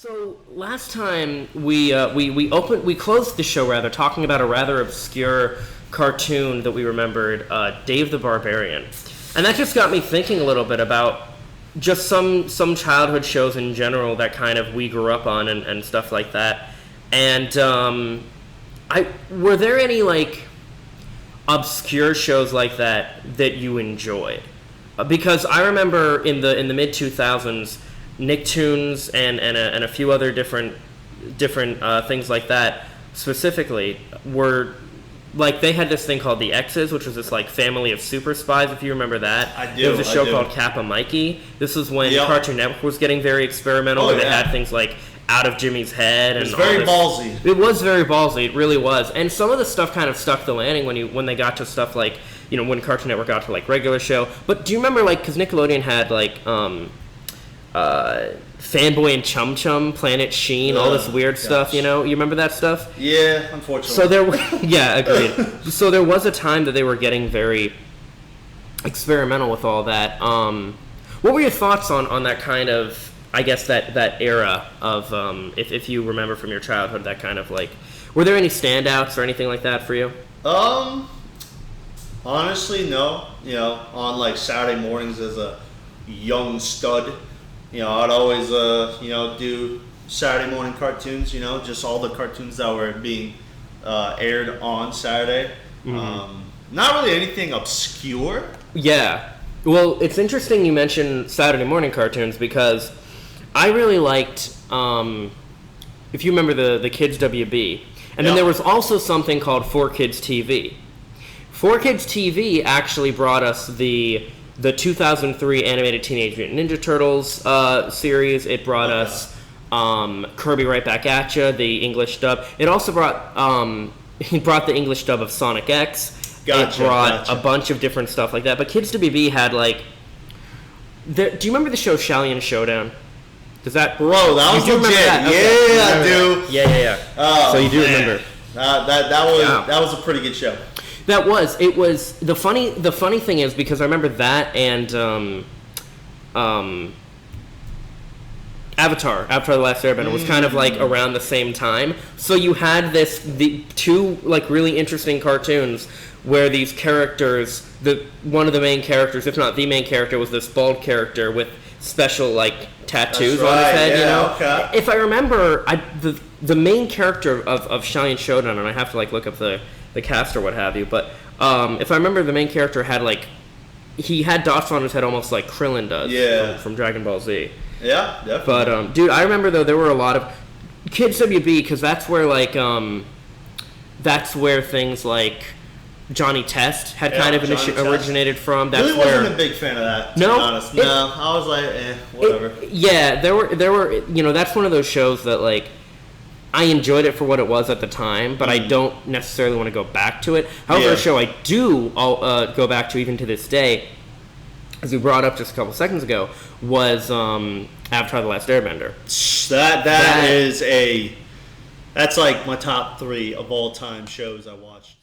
So last time we closed the show talking about a rather obscure cartoon that we remembered, Dave the Barbarian, and that just got me thinking a little bit about just some childhood shows in general that kind of we grew up on and stuff like that. And were there any like obscure shows like that you enjoyed? Because I remember in the mid 2000s. Nicktoons and a few other different things like that specifically were like they had this thing called the X's, which was this like family of super spies, if you remember that. I do. There was a show called Kappa Mikey. This was when Cartoon Network was getting very experimental, where they had things like Out of Jimmy's Head, and it was very ballsy. It was very ballsy. It really was. And some of the stuff kind of stuck the landing when they got to stuff like, you know, when Cartoon Network got to like regular show. But do you remember, like, because Nickelodeon had like Fanboy and Chum Chum, Planet Sheen, all this weird stuff, you know? You remember that stuff? Yeah, unfortunately. So agreed. So there was a time that they were getting very experimental with all that. What were your thoughts on that kind of, I guess, that era of, if you remember from your childhood, that kind of like, were there any standouts or anything like that for you? Honestly, no. You know, on like Saturday mornings as a young stud, you know, I'd always, do Saturday morning cartoons, you know, just all the cartoons that were being aired on Saturday. Mm-hmm. Not really anything obscure. Yeah. Well, it's interesting you mentioned Saturday morning cartoons because I really liked, if you remember the Kids WB. And then there was also something called 4Kids TV. 4Kids TV actually brought us the 2003 animated Teenage Mutant Ninja Turtles series. It brought us Kirby Right Back at Ya, the English dub. It also brought the English dub of Sonic X. It brought a bunch of different stuff like that. But Kids WB had like, do you remember the show Stallion Showdown? Does that? Bro, that was legit. I do. Yeah. Oh, so you do remember? That was a pretty good show. That was. It was the funny thing is because I remember that and Avatar the Last Airbender was kind of like around the same time. So you had the two like really interesting cartoons where these characters, one of the main characters, if not the main character, was this bald character with special like tattoos on his head. You know, okay. If I remember, the main character of Stallion Showdown, and I have to like look up the cast or what have you, but if I remember, the main character had like he had dots on his head almost like Krillin does from Dragon Ball Z. Yeah, definitely. But dude, I remember though there were a lot of Kids WB because that's where like that's where things like Johnny Test had kind of originated from. That's really wasn't a big fan of that. To be honest. No, I was like, whatever. There were you know, that's one of those shows that like I enjoyed it for what it was at the time, but I don't necessarily want to go back to it. However, a show I do go back to even to this day, as we brought up just a couple seconds ago, was Avatar: The Last Airbender. That's like my top 3 of all time shows I watched.